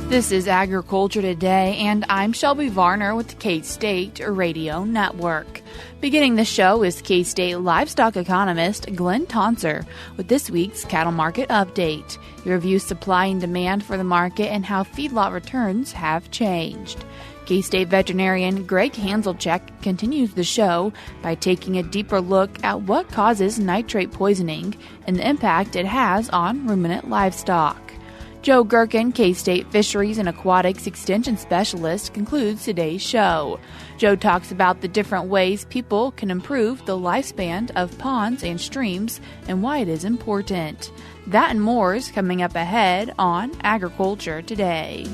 This is Agriculture Today, and I'm Shelby Varner with the K-State Radio Network. Beginning the show is K-State livestock economist Glynn Tonsor with this week's cattle market update. He reviews supply and demand for the market and how feedlot returns have changed. K-State veterinarian Gregg Hanzlicek continues the show by taking a deeper look at what causes nitrate poisoning and the impact it has on ruminant livestock. Joe Gerken, K-State Fisheries and Aquatics Extension Specialist, concludes today's show. Joe talks about the different ways people can improve the lifespan of ponds and streams and why it is important. That and more is coming up ahead on Agriculture Today.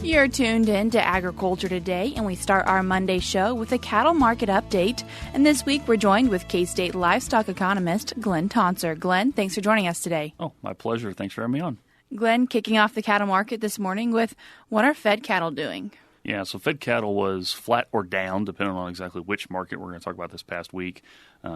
You're tuned in to Agriculture Today, and we start our Monday show with a cattle market update. And this week, we're joined with K-State livestock economist Glynn Tonsor. Glynn, thanks for joining us today. Oh, my pleasure. Thanks for having me on. Glynn, kicking off the cattle market this morning with what are fed cattle doing? Yeah, so fed cattle was flat or down, depending on exactly which market we're going to talk about this past week.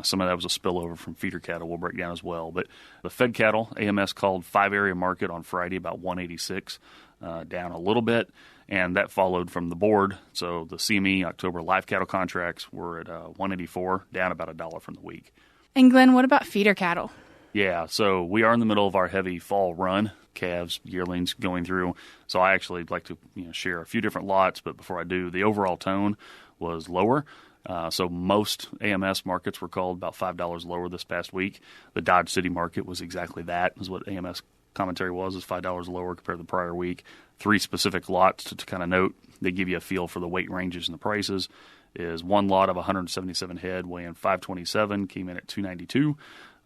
Some of that was a spillover from feeder cattle we'll break down as well. But the fed cattle, AMS called 5-area market on Friday about 186, down a little bit, and that followed from the board. So the CME October live cattle contracts were at 184, down about $1 from the week. And Glenn, what about feeder cattle? Yeah, so we are in the middle of our heavy fall run, calves, yearlings going through. So I actually like to share a few different lots, but before I do, the overall tone was lower. So most AMS markets were called about $5 lower this past week. The Dodge City market was exactly that, is what AMS commentary was $5 lower compared to the prior week. 3 specific lots to kind of note. They give you a feel for the weight ranges and the prices. Is one lot of 177 head weighing 527 came in at 292.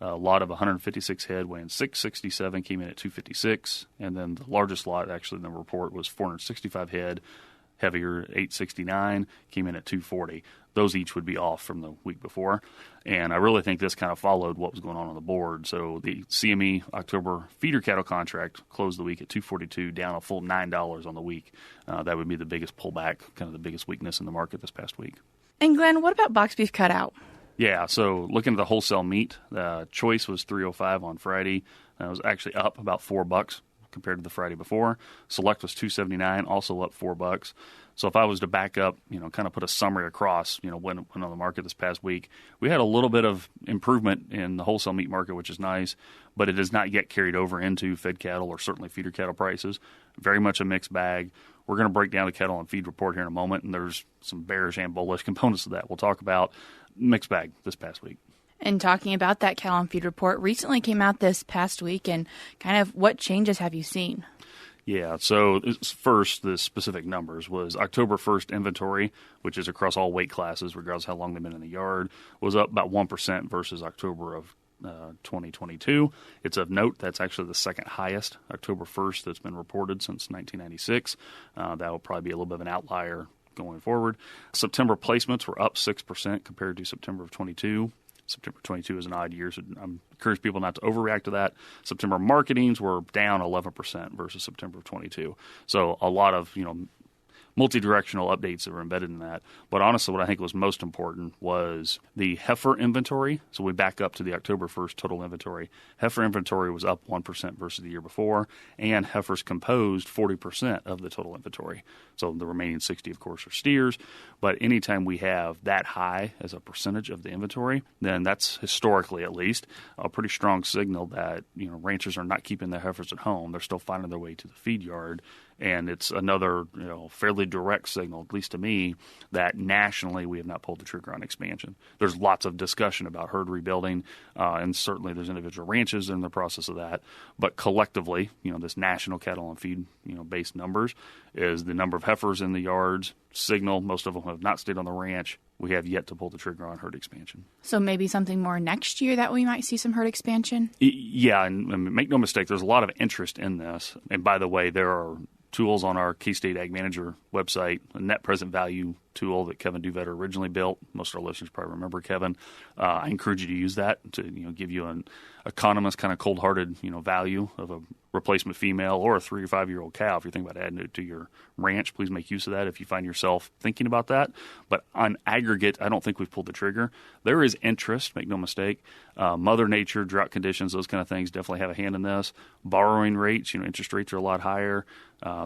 A lot of 156 head weighing 667 came in at 256. And then the largest lot actually in the report was 465 head, heavier 869, came in at 240. Those each would be off from the week before. And I really think this kind of followed what was going on the board. So the CME October feeder cattle contract closed the week at 242, down a full $9 on the week. That would be the biggest pullback, kind of the biggest weakness in the market this past week. And Glenn, what about box beef cutout? Yeah, so looking at the wholesale meat, choice was $305 on Friday. It was actually up about $4 compared to the Friday before. Select was $279, also up $4. So if I was to back up, kind of put a summary across, when on the market this past week, we had a little bit of improvement in the wholesale meat market, which is nice, but it has not yet carried over into fed cattle or certainly feeder cattle prices. Very much a mixed bag. We're going to break down the cattle and feed report here in a moment, and there's some bearish and bullish components of that. We'll talk about mixed bag this past week. And talking about that cattle and feed report, recently came out this past week, and kind of what changes have you seen? Yeah, so first, the specific numbers was October 1st inventory, which is across all weight classes, regardless of how long they've been in the yard, was up about 1% versus October of 2022. It's of note that's actually the second highest October 1st that's been reported since 1996. That will probably be a little bit of an outlier going forward. September placements were up 6% compared to September of 22. September 22 is an odd year, so I encourage people not to overreact to that. September marketings were down 11% versus September of 22. So a lot of, multi-directional updates that were embedded in that. But honestly, what I think was most important was the heifer inventory. So we back up to the October 1st total inventory. Heifer inventory was up 1% versus the year before, and heifers composed 40% of the total inventory. So the remaining 60, of course, are steers. But anytime we have that high as a percentage of the inventory, then that's historically at least a pretty strong signal that, ranchers are not keeping their heifers at home. They're still finding their way to the feed yard. And it's another, fairly direct signal, at least to me, that nationally we have not pulled the trigger on expansion. There's lots of discussion about herd rebuilding, and certainly there's individual ranches in the process of that. But collectively, this national cattle and feed, based numbers is the number of heifers in the yards, signal most of them have not stayed on the ranch. We have yet to pull the trigger on herd expansion. So maybe something more next year that we might see some herd expansion? Yeah, and make no mistake, there's a lot of interest in this. And by the way, there are tools on our K-State Ag Manager website, a net present value tool that Kevin Duvetter originally built. Most of our listeners probably remember Kevin. I encourage you to use that to give you an economist kind of cold-hearted value of a replacement female or a 3 or 5 year old cow. If you're thinking about adding it to your ranch, please make use of that if you find yourself thinking about that. But on aggregate, I don't think we've pulled the trigger. There is interest, make no mistake. Mother Nature, drought conditions, those kind of things definitely have a hand in this. Borrowing rates, interest rates are a lot higher.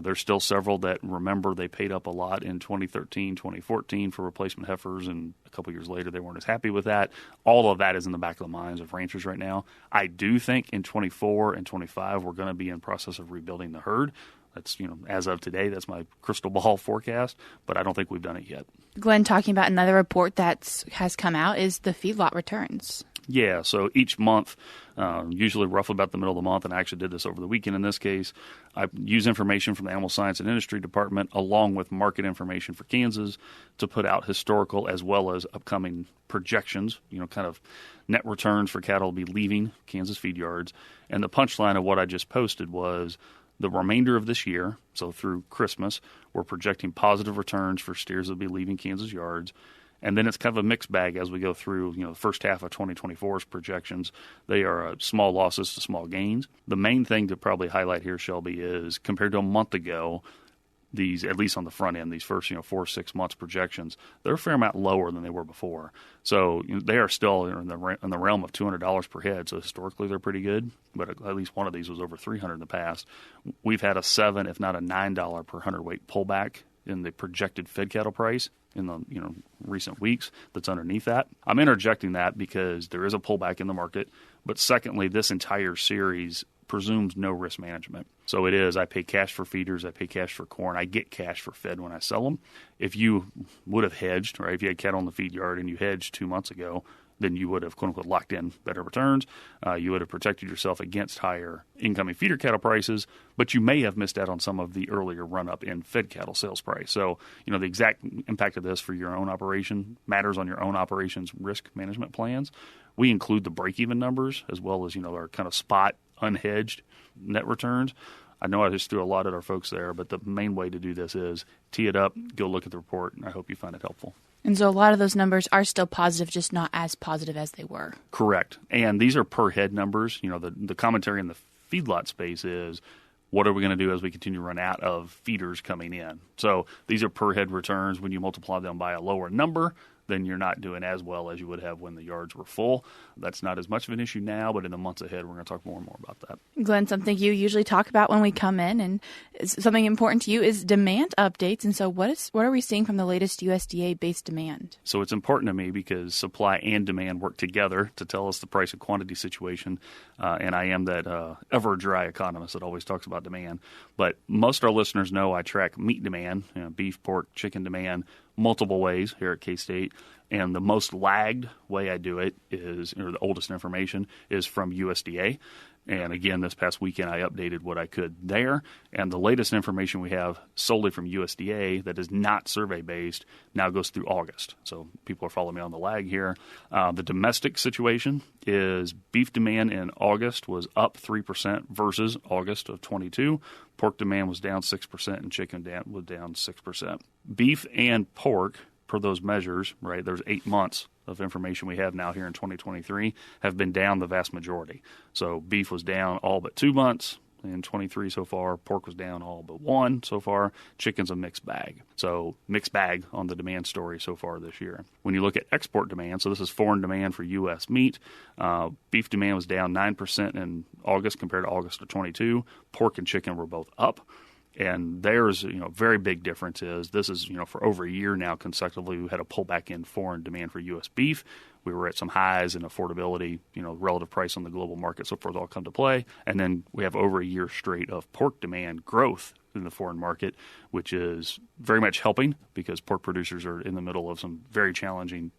There's still several that remember they paid up a lot in 2013, 2014 for replacement heifers, and a couple years later they weren't as happy with that. All of that is in the back of the minds of ranchers right now. I do think in 24 and 25 we're going to be in process of rebuilding the herd. That's, as of today, that's my crystal ball forecast, but I don't think we've done it yet. Glynn, talking about another report that has come out is the feedlot returns. Yeah, so each month, usually roughly about the middle of the month, and I actually did this over the weekend in this case, I use information from the Animal Science and Industry Department along with market information for Kansas to put out historical as well as upcoming projections, kind of net returns for cattle will be leaving Kansas feed yards. And the punchline of what I just posted was the remainder of this year, so through Christmas, we're projecting positive returns for steers that will be leaving Kansas yards. And then it's kind of a mixed bag as we go through, the first half of 2024's projections. They are small losses to small gains. The main thing to probably highlight here, Shelby, is compared to a month ago, these, at least on the front end, these first 4 or 6 months projections, they're a fair amount lower than they were before. So they are still in the realm of $200 per head. So historically they're pretty good, but at least one of these was over $300 in the past. We've had a $7, if not a $9 per hundredweight pullback in the projected fed cattle price in the recent weeks that's underneath that. I'm interjecting that because there is a pullback in the market, but secondly, this entire series presumes no risk management. So it is, I pay cash for feeders, I pay cash for corn, I get cash for fed when I sell them. If you would have hedged, right, if you had cattle in the feed yard and you hedged 2 months ago, then you would have, quote unquote, locked in better returns. You would have protected yourself against higher incoming feeder cattle prices, but you may have missed out on some of the earlier run-up in fed cattle sales price. So, the exact impact of this for your own operation matters on your own operation's risk management plans. We include the break-even numbers as well as, our kind of spot, unhedged net returns. I know I just threw a lot at our folks there, but the main way to do this is tee it up, go look at the report, and I hope you find it helpful. And so a lot of those numbers are still positive, just not as positive as they were. Correct. And these are per head numbers. The commentary in the feedlot space is, what are we going to do as we continue to run out of feeders coming in? So these are per head returns. When you multiply them by a lower number, then you're not doing as well as you would have when the yards were full. That's not as much of an issue now, but in the months ahead, we're going to talk more and more about that. Glynn, something you usually talk about when we come in, and something important to you is demand updates. And so what are we seeing from the latest USDA-based demand? So it's important to me because supply and demand work together to tell us the price and quantity situation. And I am that ever-dry economist that always talks about demand. But most of our listeners know I track meat demand, beef, pork, chicken demand, multiple ways here at K-State. And the most lagged way I do it is, or the oldest information, is from USDA. And again, this past weekend, I updated what I could there. And the latest information we have solely from USDA that is not survey-based now goes through August. So people are following me on the lag here. The domestic situation is beef demand in August was up 3% versus August of 22. Pork demand was down 6% and chicken was down 6%. Beef and pork, per those measures, right, there's 8 months of information we have now here in 2023, have been down the vast majority. So beef was down all but 2 months in 23 so far. Pork was down all but 1 so far. Chicken's a mixed bag. So mixed bag on the demand story so far this year. When you look at export demand, so this is foreign demand for U.S. meat, beef demand was down 9% in August compared to August of 22. Pork and chicken were both up. And there's, very big difference is this is, for over a year now consecutively, we had a pullback in foreign demand for U.S. beef. We were at some highs in affordability, relative price on the global market, so forth all come to play. And then we have over a year straight of pork demand growth in the foreign market, which is very much helping because pork producers are in the middle of some very challenging,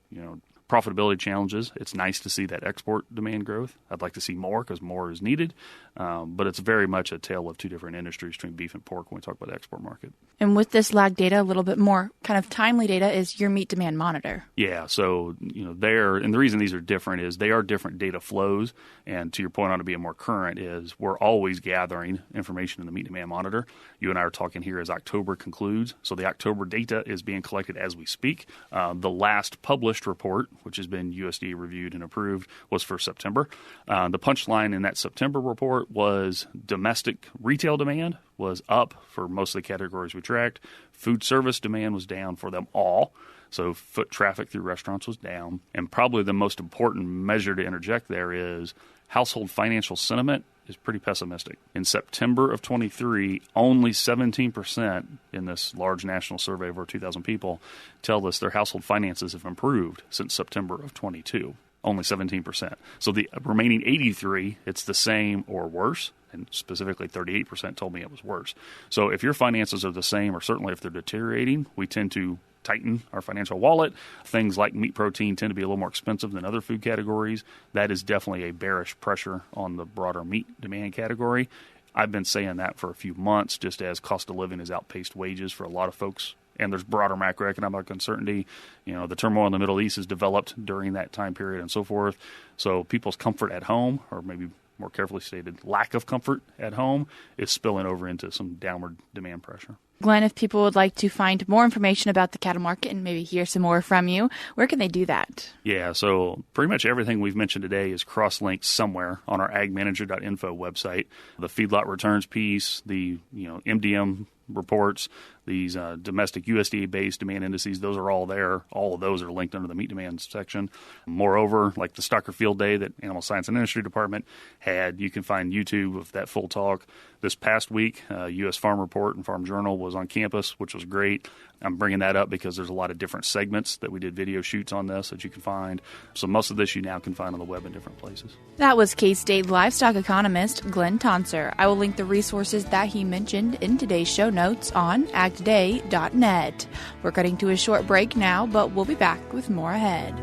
profitability challenges. It's nice to see that export demand growth. I'd like to see more because more is needed. But it's very much a tale of two different industries between beef and pork when we talk about the export market. And with this lag data, a little bit more kind of timely data is your meat demand monitor. Yeah, so and the reason these are different is they are different data flows. And to your point on it being more current is we're always gathering information in the meat demand monitor. You and I are talking here as October concludes. So the October data is being collected as we speak. The last published report, which has been USDA reviewed and approved, was for September. The punchline in that September report was domestic retail demand was up for most of the categories we tracked. Food service demand was down for them all. So foot traffic through restaurants was down. And probably the most important measure to interject there is household financial sentiment is pretty pessimistic. In September of 23, only 17% in this large national survey of over 2,000 people tell us their household finances have improved since September of 22. Only 17%. So the remaining 83, it's the same or worse, and specifically 38% told me it was worse. So if your finances are the same, or certainly if they're deteriorating, we tend to tighten our financial wallet. Things like meat protein tend to be a little more expensive than other food categories. That is definitely a bearish pressure on the broader meat demand category. I've been saying that for a few months, just as cost of living has outpaced wages for a lot of folks. And there's broader macroeconomic uncertainty. The turmoil in the Middle East has developed during that time period and so forth. So people's comfort at home, or maybe more carefully stated, lack of comfort at home, is spilling over into some downward demand pressure. Glynn, if people would like to find more information about the cattle market and maybe hear some more from you, where can they do that? Yeah, so pretty much everything we've mentioned today is cross-linked somewhere on our AgManager.info website. The feedlot returns piece, the MDM reports, these domestic USDA-based demand indices, those are all there. All of those are linked under the meat demand section. Moreover, like the Stocker Field Day that Animal Science and Industry Department had, you can find YouTube of that full talk. This past week, U.S. Farm Report and Farm Journal was on campus, which was great. I'm bringing that up because there's a lot of different segments that we did video shoots on this that you can find. So most of this you now can find on the web in different places. That was K-State livestock economist Glynn Tonsor. I will link the resources that he mentioned in today's show notes on agtoday.net. We're cutting to a short break now, but we'll be back with more ahead.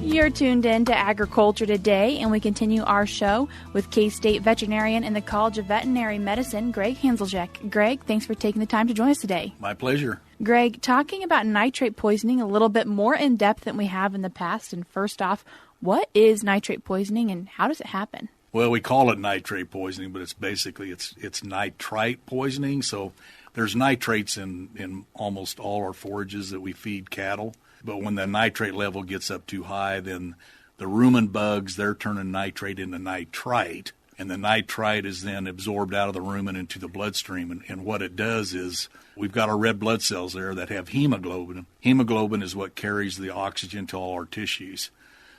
You're tuned in to Agriculture Today, and we continue our show with K-State veterinarian in the College of Veterinary Medicine, Gregg Hanzlicek. Gregg, thanks for taking the time to join us today. My pleasure. Gregg, talking about nitrate poisoning a little bit more in depth than we have in the past. And first off, what is nitrate poisoning and how does it happen? Well, we call it nitrate poisoning, but it's basically it's nitrite poisoning. So there's nitrates in almost all our forages that we feed cattle. But when the nitrate level gets up too high, then the rumen bugs, they're turning nitrate into nitrite. And the nitrite is then absorbed out of the rumen into the bloodstream. And what it does is we've got our red blood cells there that have hemoglobin. Hemoglobin is what carries the oxygen to all our tissues.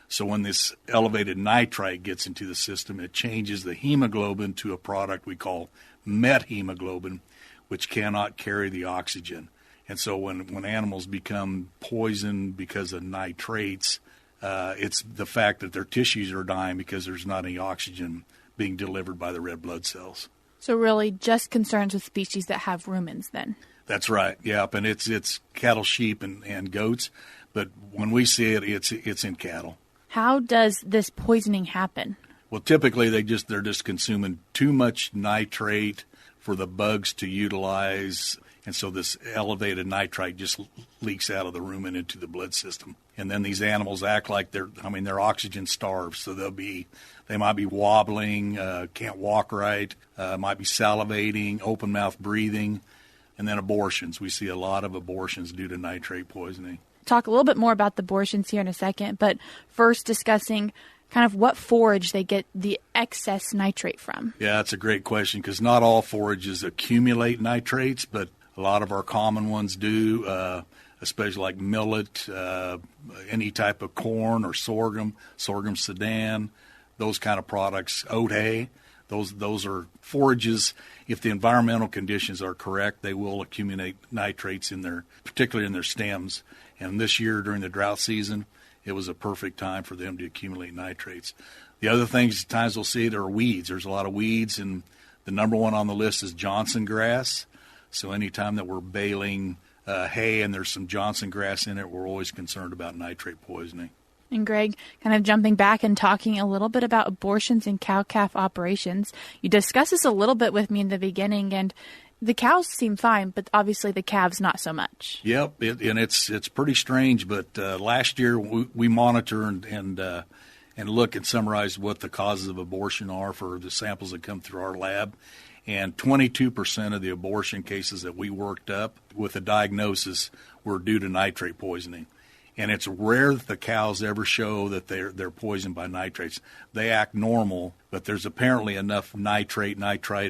So when this elevated nitrite gets into the system, it changes the hemoglobin to a product we call methemoglobin, which cannot carry the oxygen. And so when animals become poisoned because of nitrates, it's the fact that their tissues are dying because there's not any oxygen being delivered by the red blood cells. So really just concerns with species that have rumens then? That's right, yep. And it's cattle, sheep, and goats. But when we see it, it's in cattle. How does this poisoning happen? Well, typically they're just consuming too much nitrate for the bugs to utilize. And so this elevated nitrite just leaks out of the rumen into the blood system. And then these animals act like they're oxygen starved. So they might be wobbling, can't walk right, might be salivating, open mouth breathing. And then abortions. We see a lot of abortions due to nitrate poisoning. Talk a little bit more about the abortions here in a second, but first discussing kind of what forage they get the excess nitrate from. Yeah, that's a great question because not all forages accumulate nitrates, but a lot of our common ones do, especially like millet, any type of corn or sorghum sudan, those kind of products, oat hay. Those are forages. If the environmental conditions are correct, they will accumulate nitrates particularly in their stems. And this year during the drought season, it was a perfect time for them to accumulate nitrates. The other things, times we'll see it, are weeds. There's a lot of weeds, and the number one on the list is Johnson grass. So anytime that we're baling hay and there's some Johnson grass in it, we're always concerned about nitrate poisoning. And Gregg, kind of jumping back and talking a little bit about abortions and cow-calf operations. You discussed this a little bit with me in the beginning, and the cows seem fine, but obviously the calves not so much. Yep, and it's pretty strange. But last year we monitor and look and summarize what the causes of abortion are for the samples that come through our lab. And 22% of the abortion cases that we worked up with a diagnosis were due to nitrate poisoning. And it's rare that the cows ever show that they're poisoned by nitrates. They act normal, but there's apparently enough nitrite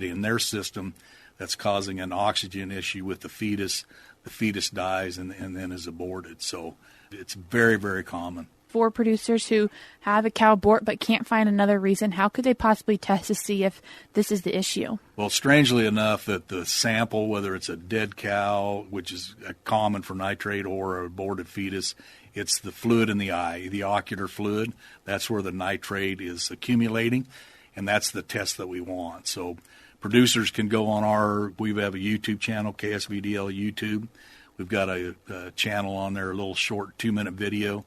in their system that's causing an oxygen issue with the fetus. The fetus dies and then is aborted. So it's very, very common. For producers who have a cow abort but can't find another reason, how could they possibly test to see if this is the issue? Well, strangely enough, that the sample, whether it's a dead cow, which is common for nitrate, or an aborted fetus, it's the fluid in the eye, the ocular fluid. That's where the nitrate is accumulating, and that's the test that we want. So producers can go on we have a YouTube channel, KSVDL YouTube. We've got a channel on there, a little short 2-minute video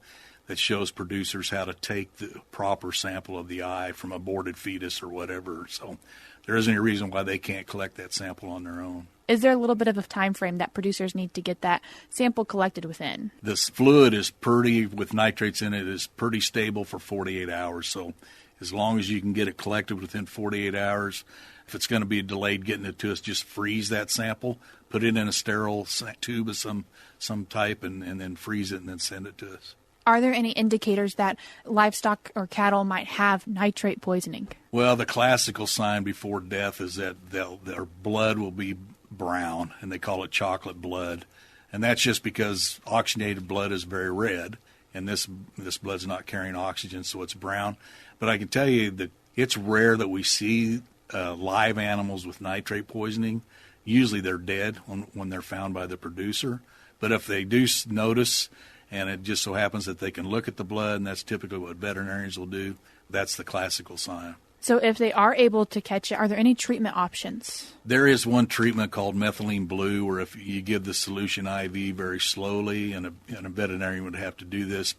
that shows producers how to take the proper sample of the eye from aborted fetus or whatever. So there isn't any reason why they can't collect that sample on their own. Is there a little bit of a time frame that producers need to get that sample collected within? This fluid is with nitrates in it, is pretty stable for 48 hours. So as long as you can get it collected within 48 hours, if it's going to be delayed getting it to us, just freeze that sample, put it in a sterile tube of some type, and then freeze it and then send it to us. Are there any indicators that livestock or cattle might have nitrate poisoning? Well, the classical sign before death is that their blood will be brown, and they call it chocolate blood. And that's just because oxygenated blood is very red, and this blood's not carrying oxygen, so it's brown. But I can tell you that it's rare that we see live animals with nitrate poisoning. Usually they're dead when they're found by the producer. But if they do notice, and it just so happens that they can look at the blood, and that's typically what veterinarians will do, that's the classical sign. So if they are able to catch it, are there any treatment options? There is one treatment called methylene blue, where if you give the solution IV very slowly, and a veterinarian would have to do this,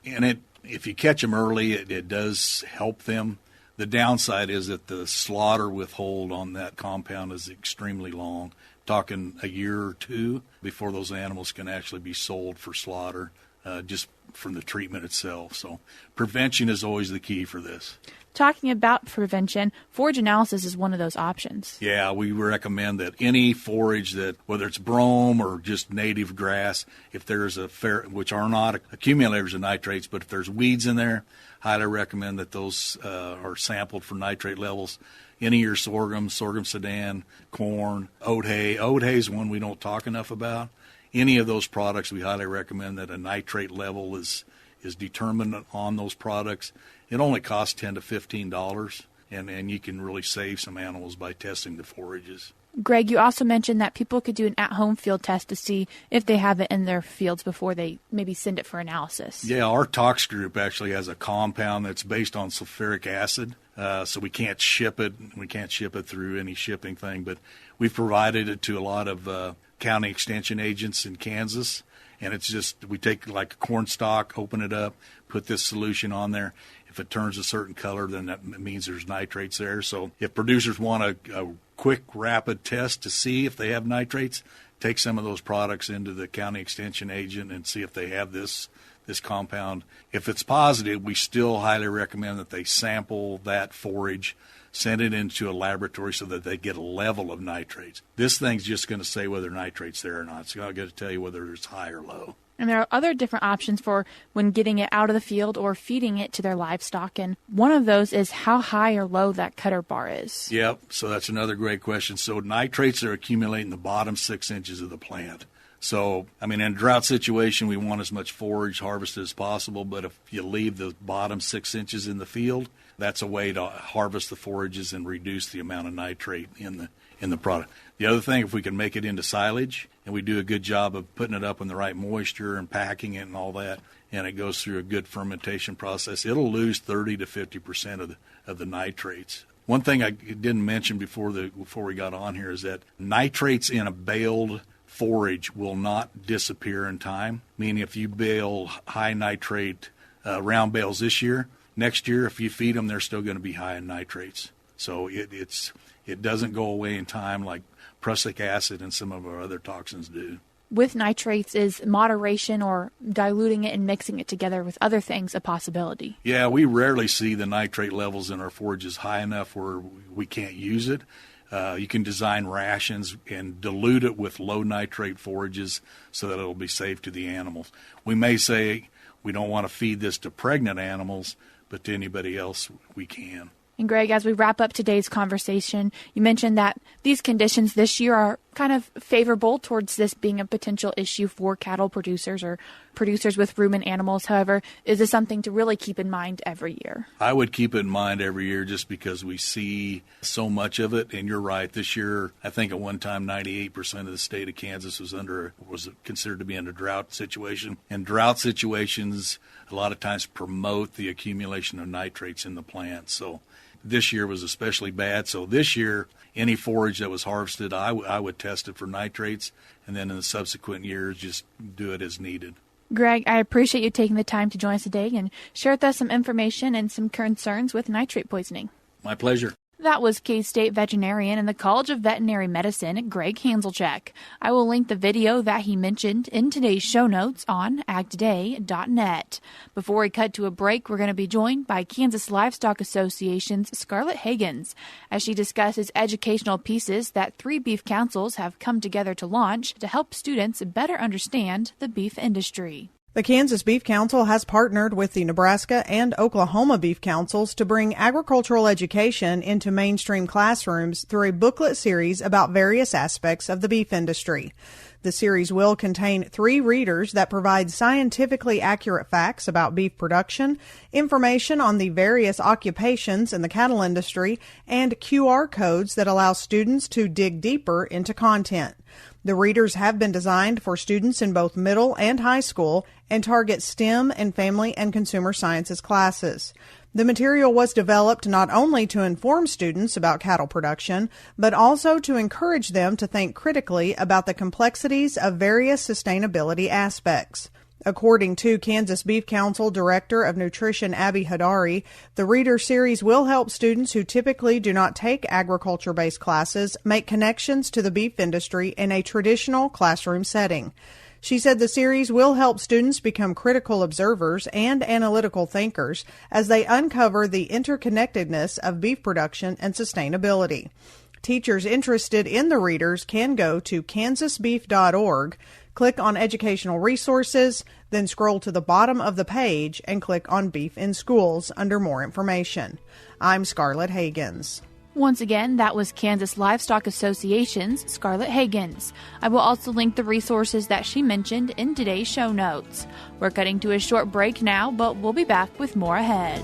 if you catch them early, it does help them. The downside is that the slaughter withhold on that compound is extremely long, talking a year or two before those animals can actually be sold for slaughter, just from the treatment itself. So prevention is always the key for this. Talking about prevention, forage analysis is one of those options. Yeah, we recommend that any forage that, whether it's brome or just native grass, if there's which are not accumulators of nitrates, but if there's weeds in there, highly recommend that those are sampled for nitrate levels. Any of your sorghum sudan, corn, oat hay. Oat hay is one we don't talk enough about. Any of those products, we highly recommend that a nitrate level is determined on those products. It only costs $10 to $15, and you can really save some animals by testing the forages. Gregg, you also mentioned that people could do an at-home field test to see if they have it in their fields before they maybe send it for analysis. Yeah, our tox group actually has a compound that's based on sulfuric acid, so we can't ship it. We can't ship it through any shipping thing, but we've provided it to a lot of county extension agents in Kansas, and it's just, we take like a corn stalk, open it up, put this solution on there. If it turns a certain color, then that means there's nitrates there. So if producers want a quick, rapid test to see if they have nitrates, take some of those products into the county extension agent and see if they have this compound. If it's positive, we still highly recommend that they sample that forage, send it into a laboratory so that they get a level of nitrates. This thing's just going to say whether nitrate's there or not. It's not going to tell you whether it's high or low. And there are other different options for when getting it out of the field or feeding it to their livestock. And one of those is how high or low that cutter bar is. Yep, so that's another great question. So nitrates are accumulating the bottom 6 inches of the plant. So, in a drought situation, we want as much forage harvested as possible. But if you leave the bottom 6 inches in the field, that's a way to harvest the forages and reduce the amount of nitrate in the product. The other thing, if we can make it into silage and we do a good job of putting it up in the right moisture and packing it and all that, and it goes through a good fermentation process, it'll lose 30 to 50% of the nitrates. One thing I didn't mention before we got on here is that nitrates in a baled forage will not disappear in time. Meaning, if you bale high nitrate round bales this year, next year if you feed them, they're still going to be high in nitrates. So it doesn't go away in time like prussic acid and some of our other toxins do. With nitrates, is moderation or diluting it and mixing it together with other things a possibility? Yeah, we rarely see the nitrate levels in our forages high enough where we can't use it. You can design rations and dilute it with low nitrate forages so that it'll be safe to the animals. We may say we don't want to feed this to pregnant animals, but to anybody else we can. And Greg, as we wrap up today's conversation, you mentioned that these conditions this year are kind of favorable towards this being a potential issue for cattle producers or producers with ruminant animals. However, is this something to really keep in mind every year? I would keep it in mind every year just because we see so much of it. And you're right, this year, I think at one time 98% of the state of Kansas was considered to be in a drought situation. And drought situations a lot of times promote the accumulation of nitrates in the plants. So this year was especially bad. So this year, any forage that was harvested, I would test it for nitrates, and then in the subsequent years, just do it as needed. Greg, I appreciate you taking the time to join us today and share with us some information and some concerns with nitrate poisoning. My pleasure. That was K-State veterinarian in the College of Veterinary Medicine, Gregg Hanzlicek. I will link the video that he mentioned in today's show notes on agtoday.net. Before we cut to a break, we're going to be joined by Kansas Livestock Association's Scarlett Higgins as she discusses educational pieces that 3 beef councils have come together to launch to help students better understand the beef industry. The Kansas Beef Council has partnered with the Nebraska and Oklahoma Beef Councils to bring agricultural education into mainstream classrooms through a booklet series about various aspects of the beef industry. The series will contain 3 readers that provide scientifically accurate facts about beef production, information on the various occupations in the cattle industry, and QR codes that allow students to dig deeper into content. The readers have been designed for students in both middle and high school and target STEM and family and consumer sciences classes. The material was developed not only to inform students about cattle production, but also to encourage them to think critically about the complexities of various sustainability aspects. According to Kansas Beef Council Director of Nutrition Abby Hadari, the reader series will help students who typically do not take agriculture-based classes make connections to the beef industry in a traditional classroom setting. She said the series will help students become critical observers and analytical thinkers as they uncover the interconnectedness of beef production and sustainability. Teachers interested in the readers can go to kansasbeef.org, click on Educational Resources, then scroll to the bottom of the page and click on Beef in Schools under more information. I'm Scarlett Higgins. Once again, that was Kansas Livestock Association's Scarlett Higgins. I will also link the resources that she mentioned in today's show notes. We're cutting to a short break now, but we'll be back with more ahead.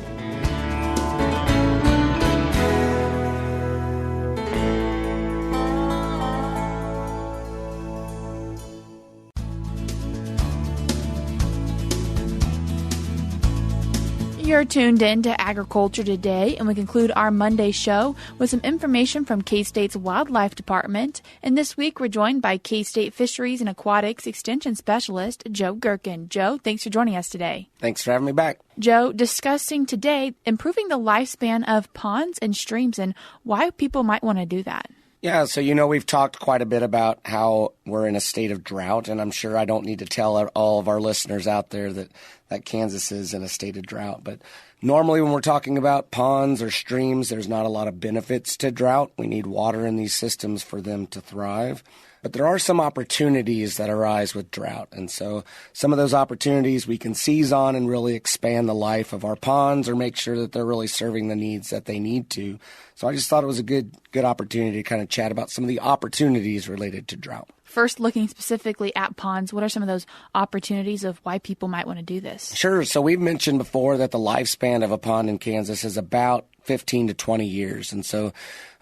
You're tuned in to Agriculture Today, and we conclude our Monday show with some information from K-State's Wildlife Department. And this week, we're joined by K-State Fisheries and Aquatics Extension Specialist, Joe Gerken. Joe, thanks for joining us today. Thanks for having me back. Joe, discussing today improving the lifespan of ponds and streams and why people might want to do that. Yeah, so we've talked quite a bit about how we're in a state of drought, and I'm sure I don't need to tell all of our listeners out there that Kansas is in a state of drought. But normally when we're talking about ponds or streams, there's not a lot of benefits to drought. We need water in these systems for them to thrive. But there are some opportunities that arise with drought. And so some of those opportunities we can seize on and really expand the life of our ponds or make sure that they're really serving the needs that they need to. So I just thought it was a good opportunity to kind of chat about some of the opportunities related to drought. First, looking specifically at ponds, what are some of those opportunities of why people might want to do this? Sure. So we've mentioned before that the lifespan of a pond in Kansas is about 15 to 20 years. And so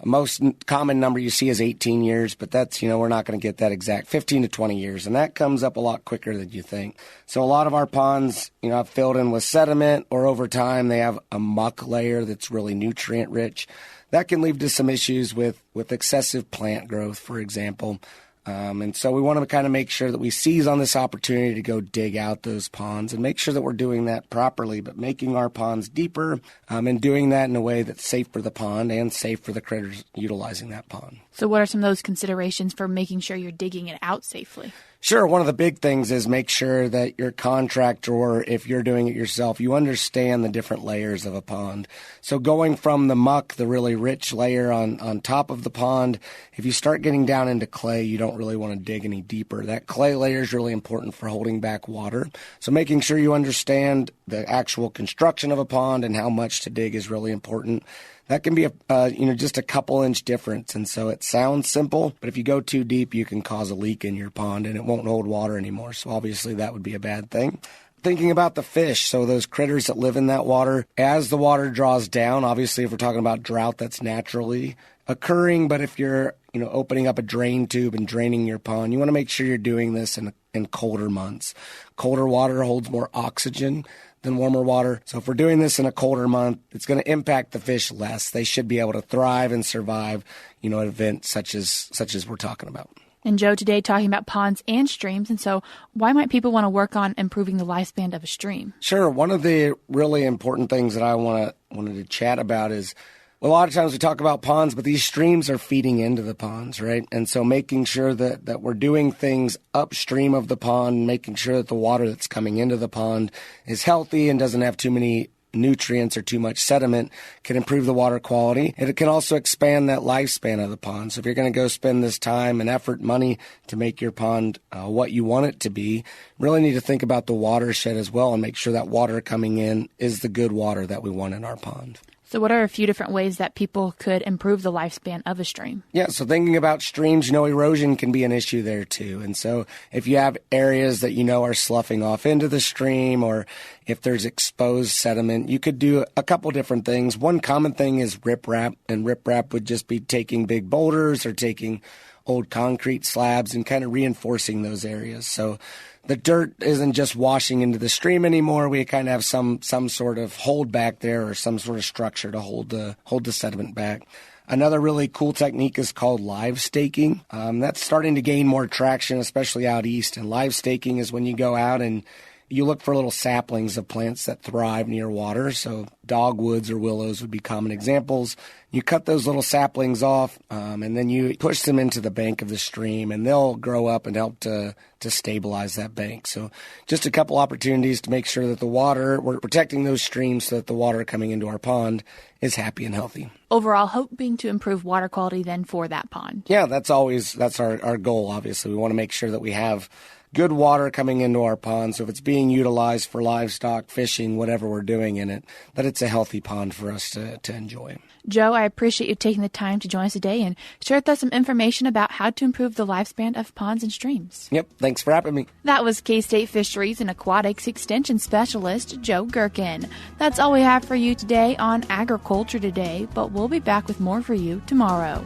most common number you see is 18 years, but that's, we're not going to get that exact 15 to 20 years. And that comes up a lot quicker than you think. So a lot of our ponds, have filled in with sediment, or over time they have a muck layer that's really nutrient rich. That can lead to some issues with excessive plant growth, for example. And so we want to kind of make sure that we seize on this opportunity to go dig out those ponds and make sure that we're doing that properly, but making our ponds deeper and doing that in a way that's safe for the pond and safe for the critters utilizing that pond. So what are some of those considerations for making sure you're digging it out safely? Sure. One of the big things is make sure that your contractor, or if you're doing it yourself, you understand the different layers of a pond. So going from the muck, the really rich layer on top of the pond, if you start getting down into clay, you don't really want to dig any deeper. That clay layer is really important for holding back water. So making sure you understand the actual construction of a pond and how much to dig is really important. That can be just a couple inch difference. And so it sounds simple, but if you go too deep, you can cause a leak in your pond and it won't hold water anymore. So obviously that would be a bad thing. Thinking about the fish, so those critters that live in that water, as the water draws down, obviously if we're talking about drought, that's naturally occurring. But if you're, opening up a drain tube and draining your pond, you want to make sure you're doing this in colder months. Colder water holds more oxygen than warmer water. So if we're doing this in a colder month, it's going to impact the fish less. They should be able to thrive and survive, an event such as we're talking about. And Joe, today talking about ponds and streams. And so why might people want to work on improving the lifespan of a stream? Sure. One of the really important things that I wanted to chat about is, a lot of times we talk about ponds, but these streams are feeding into the ponds, right? And so making sure that we're doing things upstream of the pond, making sure that the water that's coming into the pond is healthy and doesn't have too many nutrients or too much sediment can improve the water quality. And it can also expand that lifespan of the pond. So if you're going to go spend this time and effort, money to make your pond what you want it to be, really need to think about the watershed as well and make sure that water coming in is the good water that we want in our pond. So what are a few different ways that people could improve the lifespan of a stream? Yeah, so thinking about streams, erosion can be an issue there too. And so if you have areas that are sloughing off into the stream, or if there's exposed sediment, you could do a couple different things. One common thing is riprap, and riprap would just be taking big boulders or taking old concrete slabs and kind of reinforcing those areas. So the dirt isn't just washing into the stream anymore. We kind of have some sort of hold back there, or some sort of structure to hold the sediment back. Another really cool technique is called live staking. That's starting to gain more traction, especially out east. And live staking is when you go out and you look for little saplings of plants that thrive near water. So dogwoods or willows would be common examples. You cut those little saplings off, and then you push them into the bank of the stream, and they'll grow up and help to stabilize that bank. So just a couple opportunities to make sure that we're protecting those streams so that the water coming into our pond is happy and healthy. Overall, hoping to improve water quality then for that pond. Yeah, that's our goal, obviously. We want to make sure that we have good water coming into our pond. So if it's being utilized for livestock, fishing, whatever we're doing in it, that it's a healthy pond for us to enjoy. Joe, I appreciate you taking the time to join us today and share with us some information about how to improve the lifespan of ponds and streams. Yep, thanks for having me. That was K-State Fisheries and Aquatics Extension Specialist Joe Gerken. That's all we have for you today on Agriculture Today, but we'll be back with more for you tomorrow.